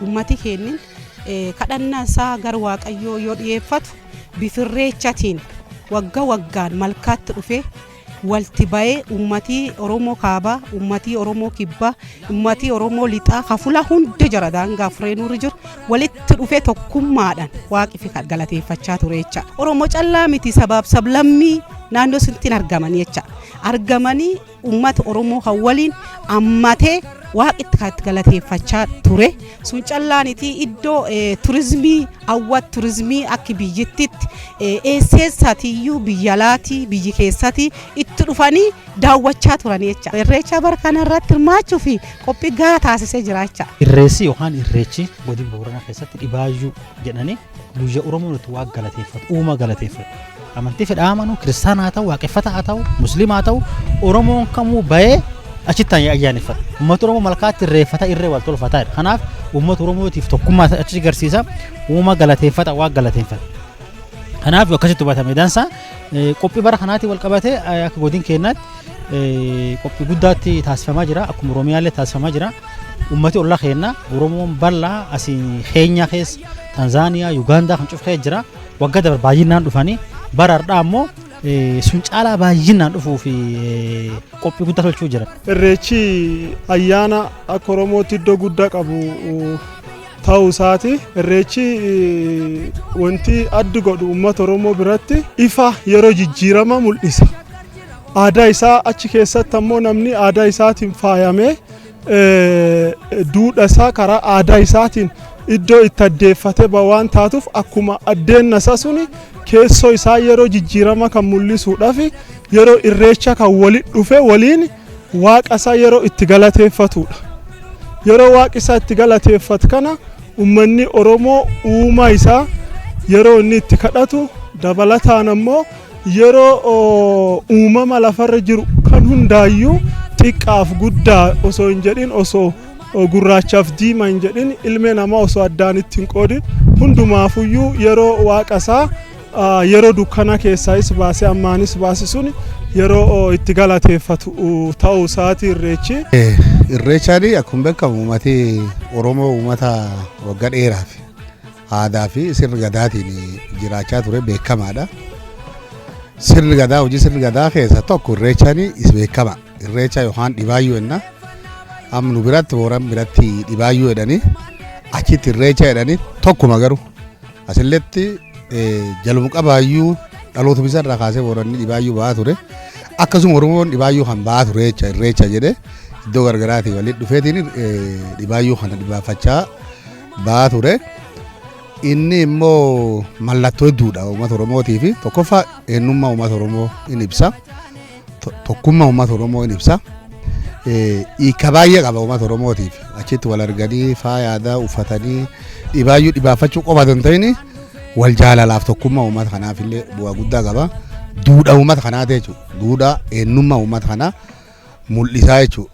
ummati kennin kadhannaa isaa gar waaqayyoo yoo dhiyeeffatu bifirreechatiin wagga waggaan malkaatti dhufee walti baay'ee ummati Oromoo kaabaa ummati Oromoo kibbaa ummati Oromoo lixaa hafula hunda jara daangaa fureenurri jiru walitti dhufee tokkummaadhaan waaqifi galateeffachaa ture jecha Oromoo callaa miti sabab sablammii naannoo sintiin argamanii jecha argamanii ummata Oromoo hawwaliin ammatee waaqitti galateeffachaa ture sun callaaniti iddoo turizimii awwaat turizimii akka biyyittitti eesseessatiyyuu biyyalaatii biyyi keessatti itti dhufanii daawwachaa turan jecha irreecha barkana irratti hirmaachuu fi qophii gaa taasisee jiraachaa irreessi yookaan irreechi godina Booranaa keessatti dhibaayyuu jedhanii guyyaa Oromoon itti waa galateeffatu uuma galateeffatu amantii fedhaamanu kiristaanaa ta'u waaqeffataa ta'u musliimaa ta'u Oromoon kamuu baay'ee achitti ayyaaneffata uummata Oromoo malkaatti irreeffata irree wal tolfataa kanaaf uummata Oromootiif tokkummaa achi agarsiisa uuma galateeffata waa galateeffata kanaaf akkasitti hubatame dansa qophii bara kanaatti wal qabatee akka godina keenyaatti qophii guddaatti taasifamaa jira akkuma Oromiyaallee taasifamaa jira uummati olla keenya Oromoon bal'aa asii Keeniyaa keessa Tanzaaniyaa Yugaandaa kan cufee jira waggaa dabar baay'inaan dhufanii baraadhaa ammoo sun caalaa baay'inaan dhufuu fi qophii guddaa tolchuu jira. Irreechi ayyaana akka Oromootti iddoo guddaa qabu ta'uu isaati. Irreechi wanti adda godhu uummata Oromoo biratti ifa yeroo jijjiirama mul'isa. Aadaa isaa achi keessatti ammoo namni aadaa isaatiin faayamee duudhaa isaa karaa aadaa isaatiin iddoo itti addeeffatee waan taatuuf akkuma addeen isaa suni keessoo isaa yeroo jijjiirama kan mul'isuudhaaf yeroo irreecha kan walitti dhufe waliin waaqa isaa yeroo itti galateeffatudha. Yeroo waaqa isaa itti galateeffatu kana uummanni Oromoo uumaa isaa yeroo inni itti kadhatu dabalataan ammoo yeroo uumama lafarra jiru kan hundaayyuu xiqqaaf guddaa osoo hin jedhin osoo gurraachaaf diimaa hin jedhin ilmee namaa osoo addaan ittiin qoodin hundumaafuyyuu yeroo waaqa isaa yeroo dukkana keessaayis baasee ammaanis baasisuun yeroo itti galateeffatu ta'uu isaati irreechi. Irreechaan akkuma beekamu uummati Oromoo uummata waggaa dheeraa fi aadaa fi sirna gadaatiin jiraachaa ture beekamaadha. Sirni gadaa hojii sirni gadaa keessa tokko irreechaan is beekama. Irreecha yookaan dhibaayyuu jenna. Amnu biratti Booran biratti dhibaayyuu jedhanii achitti irreecha jedhanii tokkuma garuu asilletti jaluma qabaayyuu dhaloota bisarraa kaasee Booranni dhibaayyuu ba'aa ture. Akkasuma Oromoon dhibaayyuu kan ba'aa ture irreecha jedhee iddoo gargaraatii walitti dhufeetiin dhibaayyuu kana dhibaafachaa ba'aa ture. Inni immoo mallattoo hedduudha uummata Oromootii fi tokkoffaa eenyummaa uummata Oromoo in ibsa. Tokkummaa uummata Oromoo in ibsa. Hiika baay'ee qaba uummata Oromootiif achitti wal arganii faaya aadaa uffatanii dhibaayyuu dhibaafachuu qofa osoo hin ta'in wal jaalalaaf tokkummaa uummata kanaaf illee bu'aa guddaa qaba. Duudhaa uummata kanaati jechuudha. Duudhaa eenyummaa uummata kanaa mul'isaa jechuudha.